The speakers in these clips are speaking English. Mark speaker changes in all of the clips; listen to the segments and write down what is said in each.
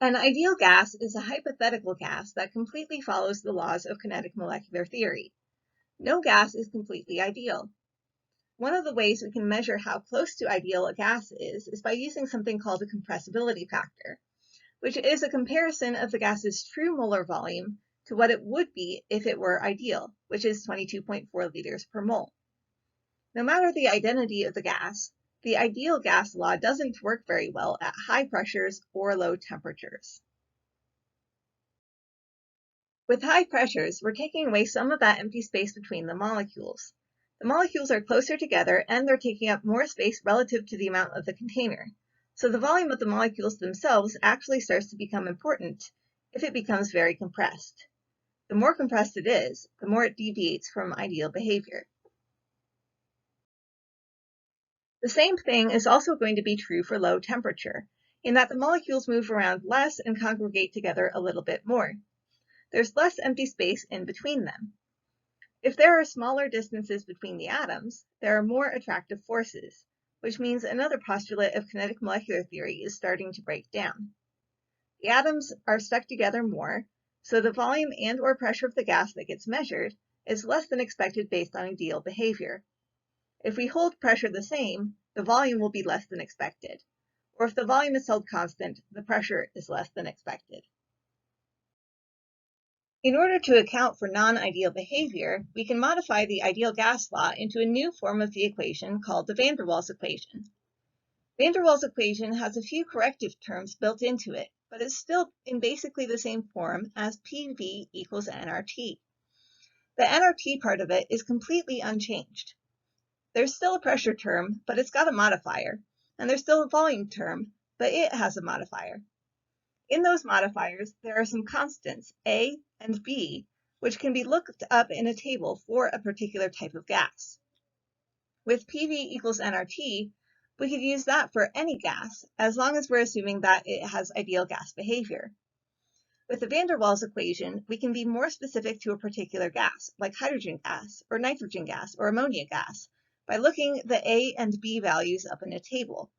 Speaker 1: An ideal gas is a hypothetical gas that completely follows the laws of kinetic molecular theory. No gas is completely ideal. One of the ways we can measure how close to ideal a gas is by using something called a compressibility factor, which is a comparison of the gas's true molar volume to what it would be if it were ideal, which is 22.4 liters per mole. No matter the identity of the gas, the ideal gas law doesn't work very well at high pressures or low temperatures. With high pressures, we're taking away some of that empty space between the molecules. The molecules are closer together and they're taking up more space relative to the amount of the container. So the volume of the molecules themselves actually starts to become important if it becomes very compressed. The more compressed it is, the more it deviates from ideal behavior. The same thing is also going to be true for low temperature, in that the molecules move around less and congregate together a little bit more. There's less empty space in between them. If there are smaller distances between the atoms, there are more attractive forces, which means another postulate of kinetic molecular theory is starting to break down. The atoms are stuck together more, so the volume and/or pressure of the gas that gets measured is less than expected based on ideal behavior. If we hold pressure the same, the volume will be less than expected. Or if the volume is held constant, the pressure is less than expected. In order to account for non-ideal behavior, we can modify the ideal gas law into a new form of the equation called the van der Waals equation. Van der Waals equation has a few corrective terms built into it, but it's still in basically the same form as PV equals nRT. The nRT part of it is completely unchanged. There's still a pressure term, but it's got a modifier, and there's still a volume term, but it has a modifier. In those modifiers, there are some constants, A and B, which can be looked up in a table for a particular type of gas. With PV equals nRT, we could use that for any gas, as long as we're assuming that it has ideal gas behavior. With the van der Waals equation, we can be more specific to a particular gas, like hydrogen gas, or nitrogen gas, or ammonia gas, by looking the A and B values up in a table.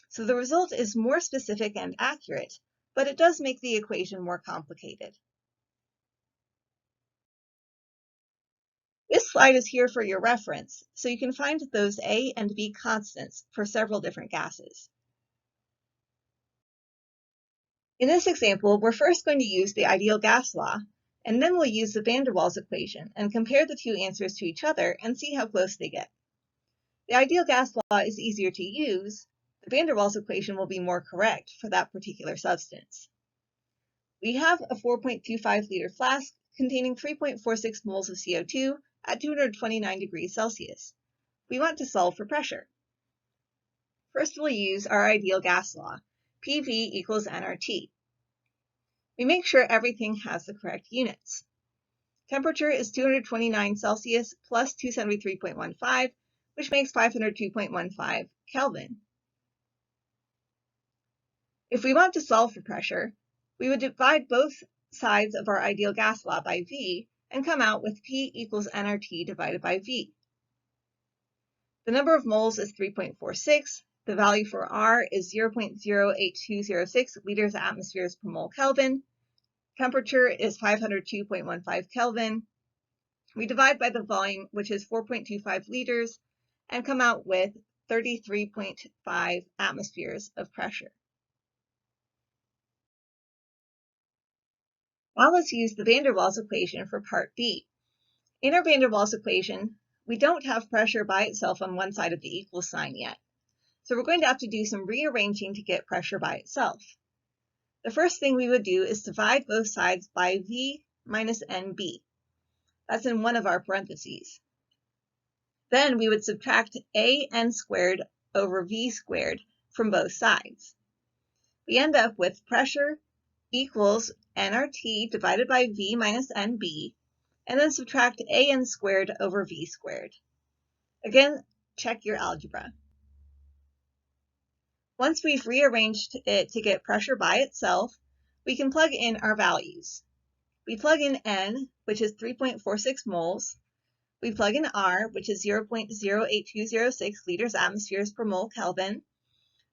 Speaker 1: So the result is more specific and accurate, but it does make the equation more complicated. This slide is here for your reference, so you can find those A and B constants for several different gases. In this example, we're first going to use the ideal gas law, and then we'll use the van der Waals equation and compare the two answers to each other and see how close they get. The ideal gas law is easier to use. The van der Waals equation will be more correct for that particular substance. We have a 4.25 liter flask containing 3.46 moles of CO2 at 229 degrees Celsius. We want to solve for pressure. First, we'll use our ideal gas law, PV equals nRT. We make sure everything has the correct units. Temperature is 229 Celsius plus 273.15, which makes 502.15 Kelvin. If we want to solve for pressure, we would divide both sides of our ideal gas law by V and come out with P equals nRT divided by V. The number of moles is 3.46. The value for R is 0.08206 liters atmospheres per mole Kelvin. Temperature is 502.15 Kelvin. We divide by the volume, which is 4.25 liters, and come out with 33.5 atmospheres of pressure. Now let's use the van der Waals equation for part B. In our van der Waals equation, we don't have pressure by itself on one side of the equal sign yet. So we're going to have to do some rearranging to get pressure by itself. The first thing we would do is divide both sides by V minus NB. That's in one of our parentheses. Then we would subtract AN squared over V squared from both sides. We end up with pressure equals nRT divided by V minus NB, and then subtract AN squared over V squared. Again, check your algebra. Once we've rearranged it to get pressure by itself, we can plug in our values. We plug in N, which is 3.46 moles. We plug in R, which is 0.08206 liters atmospheres per mole Kelvin.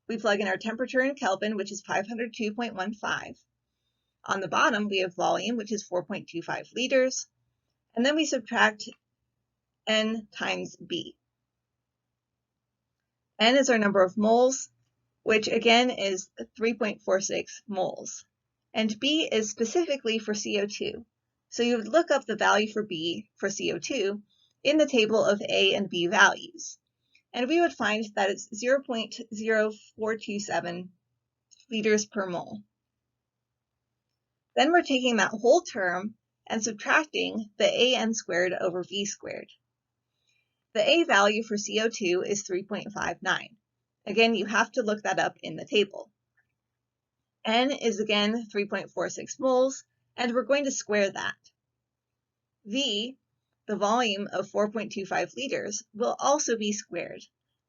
Speaker 1: We plug in our temperature in Kelvin, which is 502.15. On the bottom, we have volume, which is 4.25 liters, and then we subtract N times B. N is our number of moles, which again is 3.46 moles. And B is specifically for CO2. So you would look up the value for B for CO2 in the table of A and B values. And we would find that it's 0.0427 liters per mole. Then we're taking that whole term and subtracting the AN squared over V squared. The A value for CO2 is 3.59. Again, you have to look that up in the table. N is again 3.46 moles, and we're going to square that. V, the volume of 4.25 liters, will also be squared,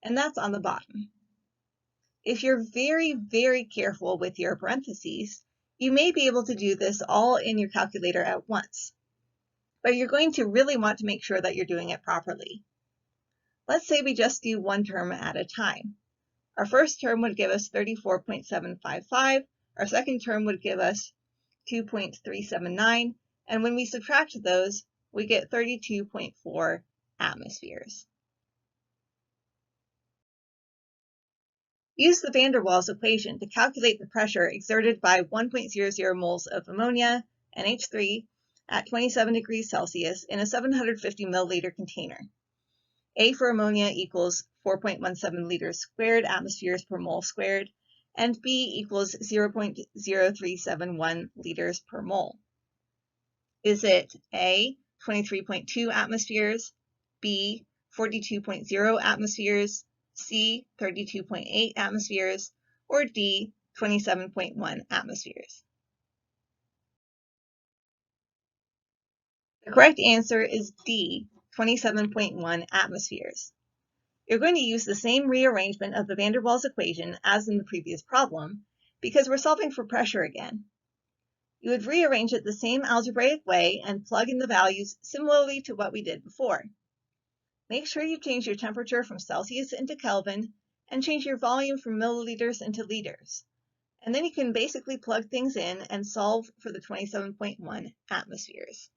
Speaker 1: and that's on the bottom. If you're very, very careful with your parentheses, you may be able to do this all in your calculator at once, but you're going to really want to make sure that you're doing it properly. Let's say we just do one term at a time. Our first term would give us 34.755, our second term would give us 2.379, and when we subtract those, we get 32.4 atmospheres. Use the van der Waals equation to calculate the pressure exerted by 1.00 moles of ammonia, NH3, at 27 degrees Celsius in a 750 milliliter container. A for ammonia equals 4.17 liters squared atmospheres per mole squared, and B equals 0.0371 liters per mole. Is it A, 23.2 atmospheres, B, 42.0 atmospheres, C, 32.8 atmospheres, or D, 27.1 atmospheres? The correct answer is D, 27.1 atmospheres. You're going to use the same rearrangement of the van der Waals equation as in the previous problem, because we're solving for pressure again. You would rearrange it the same algebraic way and plug in the values similarly to what we did before. Make sure you change your temperature from Celsius into Kelvin and change your volume from milliliters into liters. And then you can basically plug things in and solve for the 27.1 atmospheres.